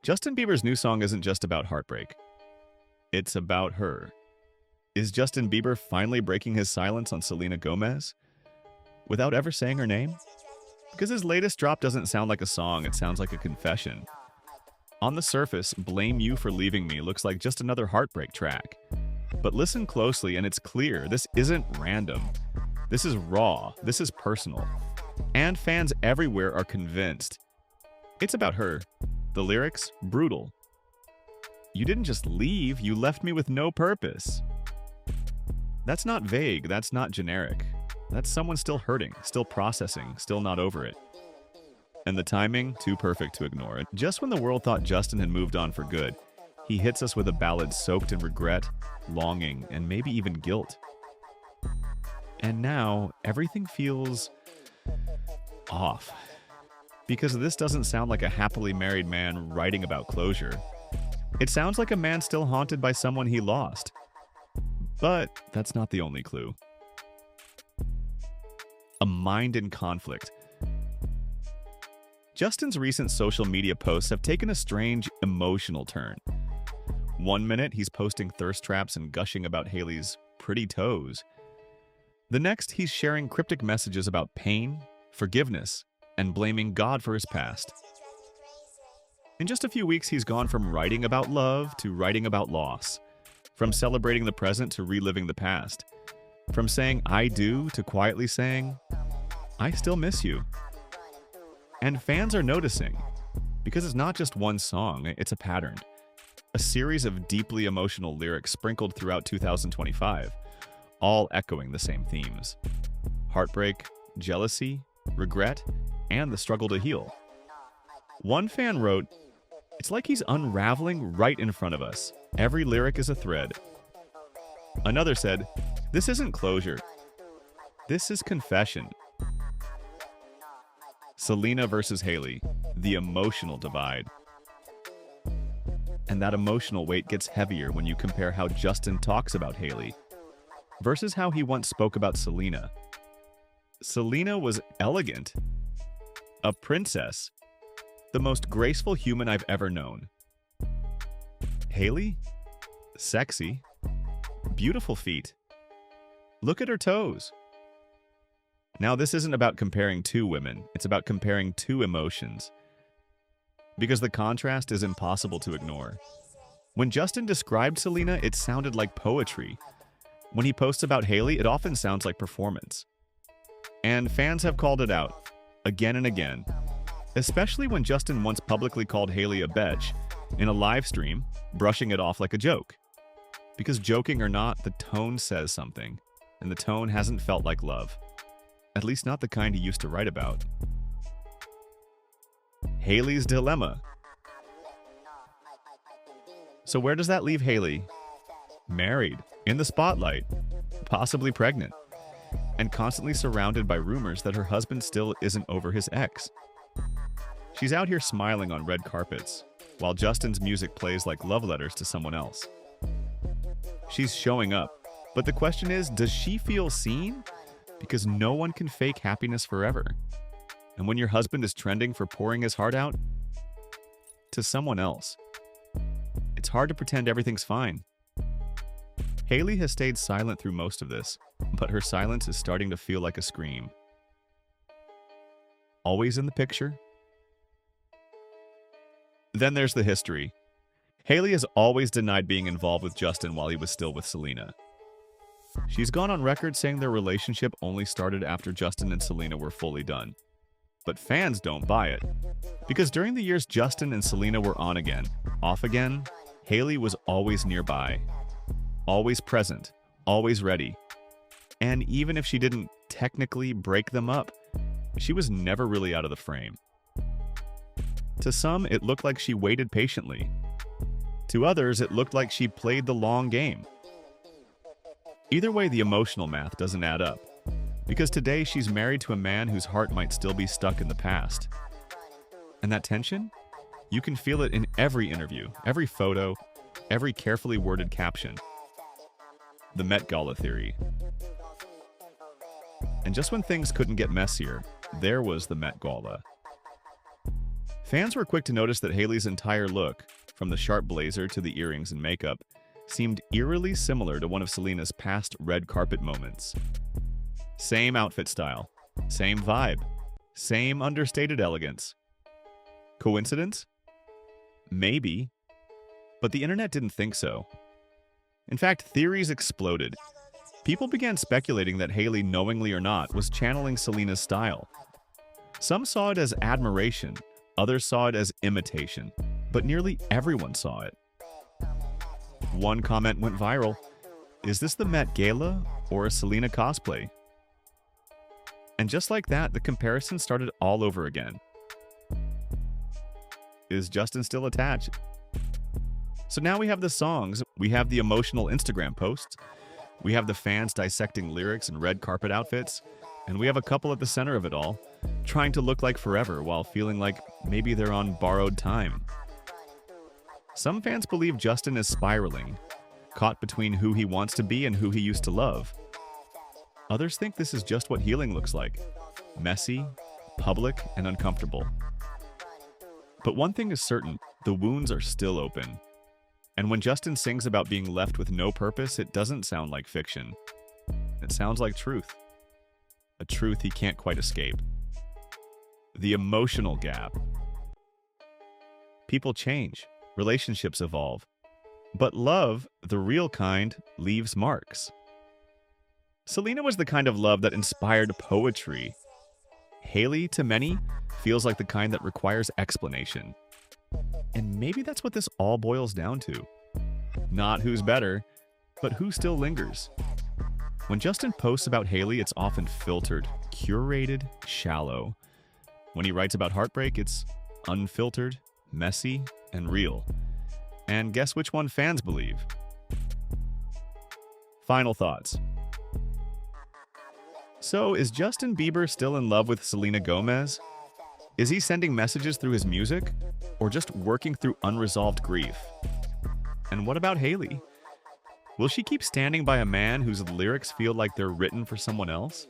Justin Bieber's new song isn't just about heartbreak. It's about her. Is Justin Bieber finally breaking his silence on Selena Gomez without ever saying her name? Because his latest drop doesn't sound like a song, it sounds like a confession. On the surface, Blame You for Leaving Me looks like just another heartbreak track. But listen closely and it's clear, this isn't random. This is raw, this is personal. And fans everywhere are convinced. It's about her. The lyrics, brutal. You didn't just leave, you left me with no purpose. That's not vague, that's not generic. That's someone still hurting, still processing, still not over it. And the timing, too perfect to ignore it. Just when the world thought Justin had moved on for good, he hits us with a ballad soaked in regret, longing, and maybe even guilt. And now, everything feels off. Because this doesn't sound like a happily married man writing about closure. It sounds like a man still haunted by someone he lost. But that's not the only clue. A mind in conflict. Justin's recent social media posts have taken a strange, emotional turn. One minute, he's posting thirst traps and gushing about Hailey's pretty toes. The next, he's sharing cryptic messages about pain, forgiveness, and blaming God for his past. In just a few weeks, he's gone from writing about love to writing about loss, from celebrating the present to reliving the past, from saying I do to quietly saying I still miss you. And fans are noticing, because it's not just one song, it's a pattern. A series of deeply emotional lyrics sprinkled throughout 2025, all echoing the same themes: heartbreak, jealousy, regret, and the struggle to heal. One fan wrote, "It's like he's unraveling right in front of us. Every lyric is a thread." Another said, "This isn't closure. This is confession." Selena versus Hailey, the emotional divide. And that emotional weight gets heavier when you compare how Justin talks about Hailey versus how he once spoke about Selena. Selena was elegant, a princess, the most graceful human I've ever known. Hailey? Sexy, beautiful feet. Look at her toes. Now, this isn't about comparing two women, it's about comparing two emotions. Because the contrast is impossible to ignore. When Justin described Selena, it sounded like poetry. When he posts about Hailey, it often sounds like performance. And fans have called it out, again and again. Especially when Justin once publicly called Hailey a bitch in a live stream, brushing it off like a joke. Because joking or not, the tone says something, and the tone hasn't felt like love. At least not the kind he used to write about. Hailey's dilemma. So where does that leave Hailey? Married, in the spotlight, possibly pregnant, and constantly surrounded by rumors that her husband still isn't over his ex. She's out here smiling on red carpets, while Justin's music plays like love letters to someone else. She's showing up, but the question is, does she feel seen? Because no one can fake happiness forever. And when your husband is trending for pouring his heart out to someone else, it's hard to pretend everything's fine. Hailey has stayed silent through most of this, but her silence is starting to feel like a scream. Always in the picture. Then there's the history. Hailey has always denied being involved with Justin while he was still with Selena. She's gone on record saying their relationship only started after Justin and Selena were fully done. But fans don't buy it. Because during the years Justin and Selena were on again, off again, Hailey was always nearby. Always present, always ready. And even if she didn't technically break them up, she was never really out of the frame. To some, it looked like she waited patiently. To others, it looked like she played the long game. Either way, the emotional math doesn't add up. Because today, she's married to a man whose heart might still be stuck in the past. And that tension? You can feel it in every interview, every photo, every carefully worded caption. The Met Gala theory. And just when things couldn't get messier, there was the Met Gala. Fans were quick to notice that Hailey's entire look, from the sharp blazer to the earrings and makeup, seemed eerily similar to one of Selena's past red carpet moments. Same outfit style, same vibe, same understated elegance. Coincidence? Maybe, but the internet didn't think so. In fact, theories exploded. People began speculating that Hailey, knowingly or not, was channeling Selena's style. Some saw it as admiration, others saw it as imitation, but nearly everyone saw it. One comment went viral: "Is this the Met Gala or a Selena cosplay?" And just like that, the comparison started all over again. Is Justin still attached? So now we have the songs, we have the emotional Instagram posts, we have the fans dissecting lyrics and red carpet outfits, and we have a couple at the center of it all, trying to look like forever while feeling like maybe they're on borrowed time. Some fans believe Justin is spiraling, caught between who he wants to be and who he used to love. Others think this is just what healing looks like: messy, public, and uncomfortable. But one thing is certain: the wounds are still open. And when Justin sings about being left with no purpose, it doesn't sound like fiction. It sounds like truth. A truth he can't quite escape. The emotional gap. People change, relationships evolve. But love, the real kind, leaves marks. Selena was the kind of love that inspired poetry. Hailey, to many, feels like the kind that requires explanation. And maybe that's what this all boils down to. Not who's better, but who still lingers. When Justin posts about Hailey, it's often filtered, curated, shallow. When he writes about heartbreak, it's unfiltered, messy, and real. And guess which one fans believe? Final thoughts. So, is Justin Bieber still in love with Selena Gomez? Is he sending messages through his music, or just working through unresolved grief? And what about Hailey? Will she keep standing by a man whose lyrics feel like they're written for someone else?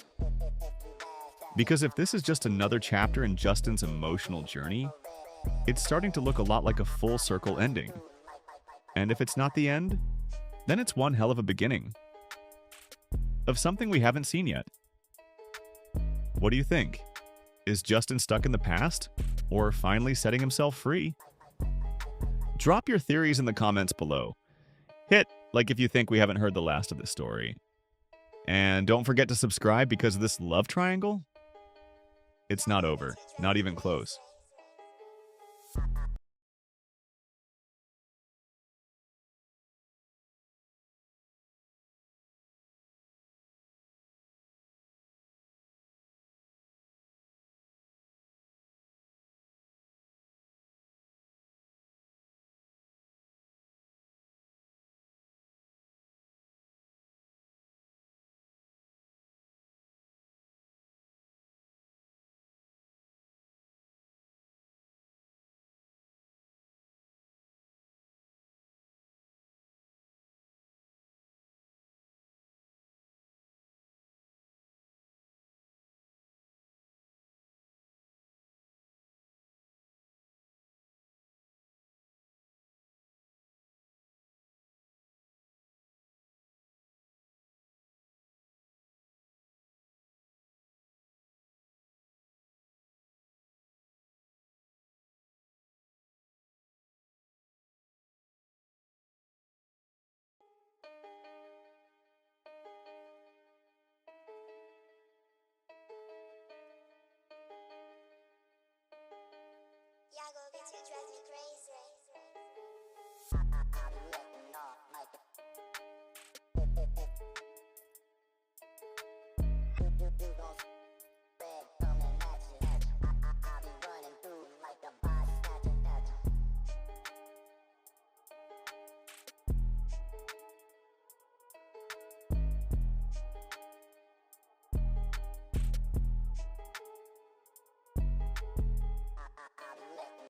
Because if this is just another chapter in Justin's emotional journey, it's starting to look a lot like a full circle ending. And if it's not the end, then it's one hell of a beginning of something we haven't seen yet. What do you think? Is Justin stuck in the past, or finally setting himself free? Drop your theories in the comments below. Hit like if you think we haven't heard the last of this story. And don't forget to subscribe, because this love triangle, it's not over, not even close.